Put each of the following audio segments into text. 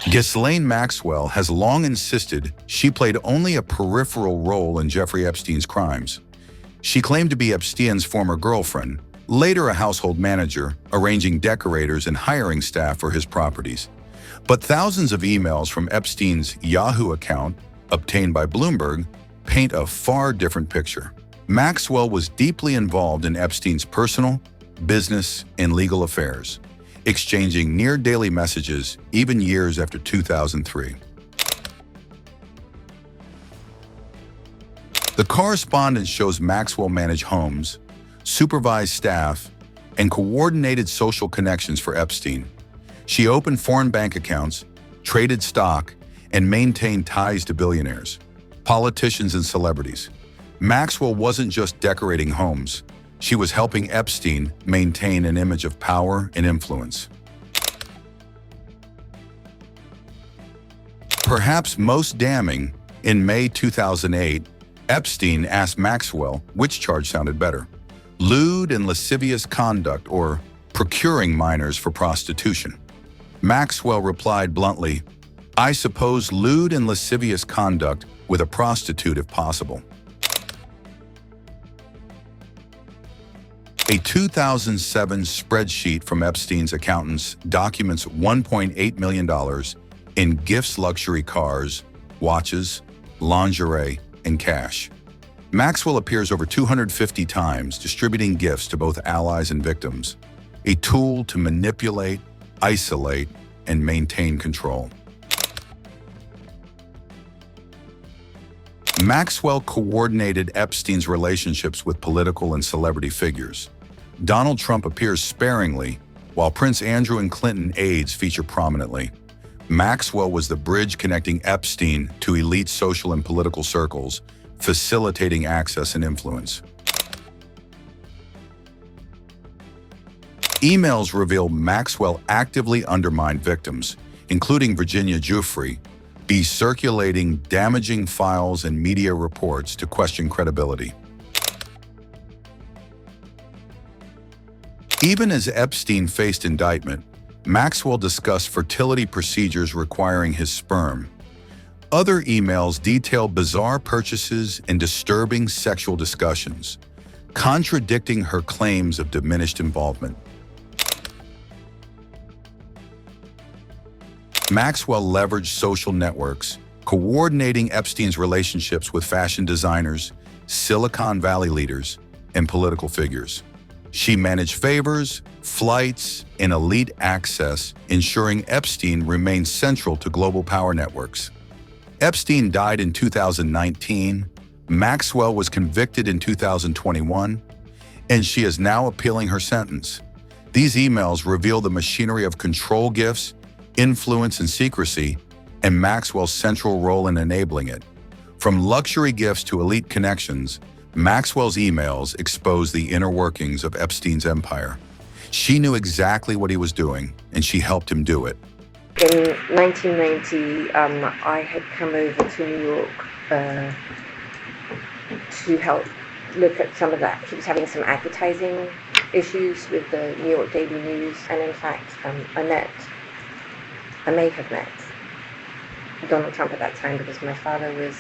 Ghislaine Maxwell has long insisted she played only a peripheral role in Jeffrey Epstein's crimes. She claimed to be Epstein's former girlfriend, later a household manager, arranging decorators and hiring staff for his properties. But thousands of emails from Epstein's Yahoo account, obtained by Bloomberg, paint a far different picture. Maxwell was deeply involved in Epstein's personal, business, and legal affairs, exchanging near-daily messages even years after 2003. The correspondence shows Maxwell managed homes, supervised staff, and coordinated social connections for Epstein. She opened foreign bank accounts, traded stock, and maintained ties to billionaires, politicians, and celebrities. Maxwell wasn't just decorating homes. She was helping Epstein maintain an image of power and influence. Perhaps most damning, in May 2008, Epstein asked Maxwell which charge sounded better: lewd and lascivious conduct or procuring minors for prostitution. Maxwell replied bluntly, "I suppose lewd and lascivious conduct with a prostitute if possible." A 2007 spreadsheet from Epstein's accountants documents $1.8 million in gifts, luxury cars, watches, lingerie, and cash. Maxwell appears over 250 times, distributing gifts to both allies and victims, a tool to manipulate, isolate, and maintain control. Maxwell coordinated Epstein's relationships with political and celebrity figures. Donald Trump appears sparingly, while Prince Andrew and Clinton aides feature prominently. Maxwell was the bridge connecting Epstein to elite social and political circles, facilitating access and influence. Emails reveal Maxwell actively undermined victims, including Virginia Giuffre, circulating damaging files and media reports to question credibility. Even as Epstein faced indictment, Maxwell discussed fertility procedures requiring his sperm. Other emails detail bizarre purchases and disturbing sexual discussions, contradicting her claims of diminished involvement. Maxwell leveraged social networks, coordinating Epstein's relationships with fashion designers, Silicon Valley leaders, and political figures. She managed favors, flights, and elite access, ensuring Epstein remained central to global power networks. Epstein died in 2019, Maxwell was convicted in 2021, and she is now appealing her sentence. These emails reveal the machinery of control gifts, influence, and secrecy, and Maxwell's central role in enabling it. From luxury gifts to elite connections, Maxwell's emails expose the inner workings of Epstein's empire. She knew exactly what he was doing, and she helped him do it. In 1990, I had come over to New York to help look at some of that. He was having some advertising issues with the New York Daily News, and in fact, I may have met Donald Trump at that time because my father was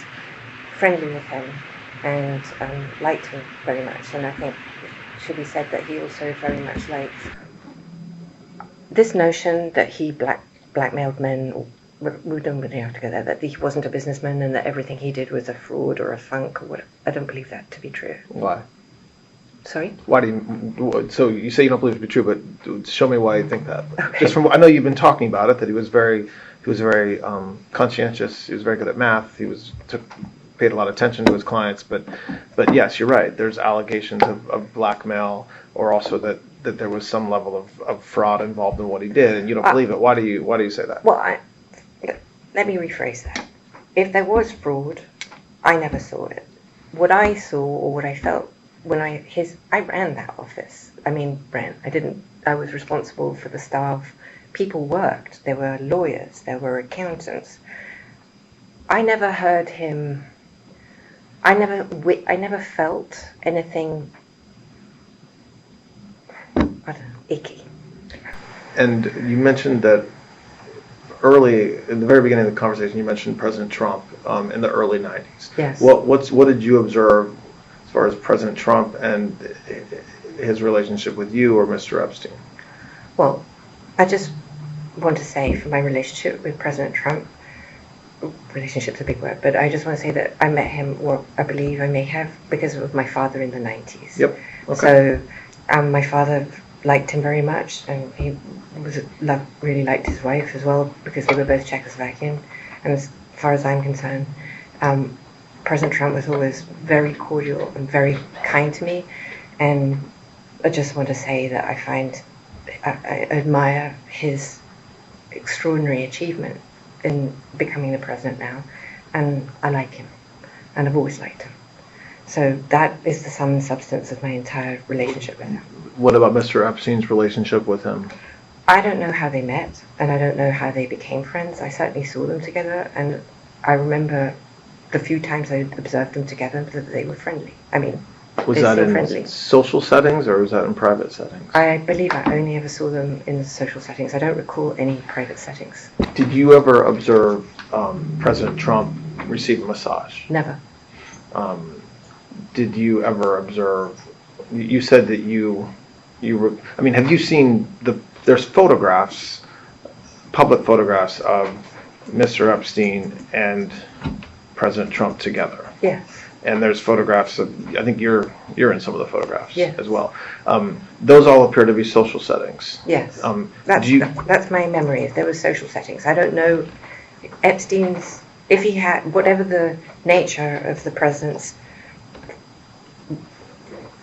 friendly with him and liked him very much, and I think it should be said that he also very much liked this notion that he blackmailed men, or we don't really have to go there, that he wasn't a businessman and that everything he did was a fraud or a funk or whatever. I don't believe that to be true. Why? Sorry? Why do you, so you say you don't believe it to be true, but show me why you think that. Okay. Just from, I know you've been talking about it, that he was very conscientious, he was very good at math, he paid a lot of attention to his clients, but yes, you're right, there's allegations of blackmail, or also that there was some level of fraud involved in what he did, and you don't believe it. Why do you say that? Well, let me rephrase that. If there was fraud, I never saw it. What I saw, or what I felt when I ran that office. I was responsible for the staff. People worked. There were lawyers, there were accountants. I never heard him, I never felt anything, I don't know, icky. And you mentioned that in the very beginning of the conversation, you mentioned President Trump in the early 90s. Yes. What did you observe as far as President Trump and his relationship with you or Mr. Epstein? Well, I just want to say for my relationship with President Trump, relationship's a big word, but I just want to say that I met him, or I believe I may have, because of my father in the 90s. Yep. Okay. So my father liked him very much, and he really liked his wife as well, because they were both Czechoslovakian. And as far as I'm concerned, President Trump was always very cordial and very kind to me. And I just want to say that I admire his extraordinary achievement in becoming the president now, and I like him, and I've always liked him. So that is the sum and substance of my entire relationship with him. What about Mr. Epstein's relationship with him? I don't know how they met, and I don't know how they became friends. I certainly saw them together, and I remember the few times I observed them together that they were friendly. I mean, Was they that seemed in friendly. social settings or was that in private settings? I believe I only ever saw them in social settings. I don't recall any private settings. Did you ever observe President Trump receive a massage? Never. Did you ever observe? You said that you were. I mean, have you seen there's photographs, public photographs of Mr. Epstein and President Trump together? Yes. And there's photographs of. I think you're in some of the photographs Yes. as well. Those all appear to be social settings. Yes. Do you? That's my memory. If there were social settings, I don't know Epstein's. If he had whatever the nature of the president's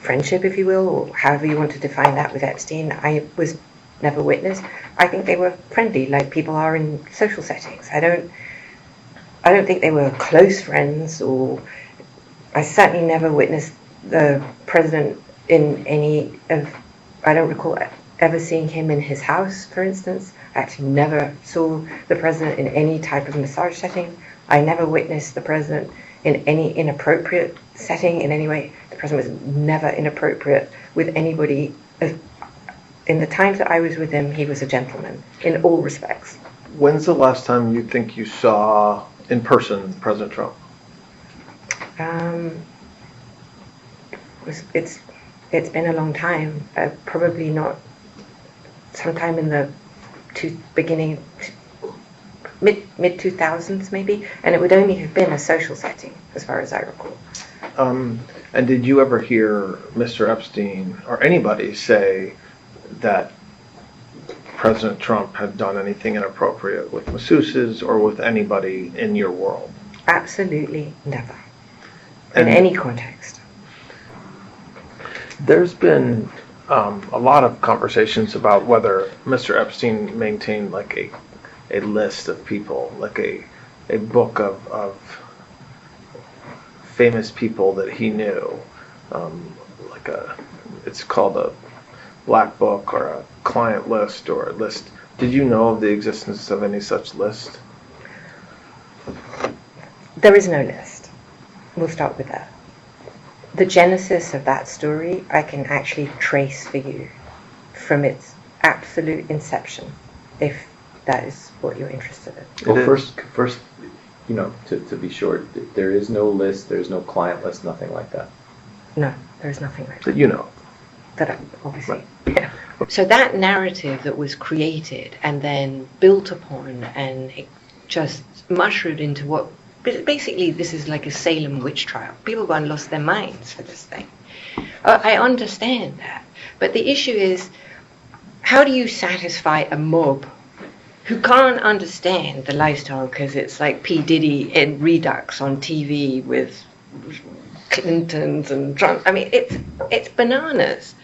friendship, if you will, or however you want to define that with Epstein, I was never witness. I think they were friendly, like people are in social settings. I don't think they were close friends, or I certainly never witnessed the president in any of. I don't recall ever seeing him in his house, for instance. I actually never saw the president in any type of massage setting. I never witnessed the president in any inappropriate setting in any way. The president was never inappropriate with anybody. In the times that I was with him, he was a gentleman in all respects. When's the last time you think you saw in person President Trump? It's been a long time. Probably not. Sometime in the beginning, mid 2000s maybe, and it would only have been a social setting, as far as I recall. And did you ever hear Mr. Epstein or anybody say that President Trump had done anything inappropriate with masseuses or with anybody in your world? Absolutely never. And in any context. There's been a lot of conversations about whether Mr. Epstein maintained like a list of people, like a book of famous people that he knew, it's called a black book or a client list or a list. Did you know of the existence of any such list? There is no list. We'll start with that. The genesis of that story I can actually trace for you from its absolute inception, if that is what you're interested in. Well, first, to be short, there is no list, there's no client list, nothing like that. No, there's nothing like that. That you know. That I, obviously. Right. Yeah. So that narrative that was created and then built upon and it just mushroomed into what, basically this is like a Salem witch trial. People gone lost their minds for this thing. I understand that. But the issue is, how do you satisfy a mob who can't understand the lifestyle because it's like P. Diddy in Redux on TV with Clintons and Trump? I mean, it's bananas.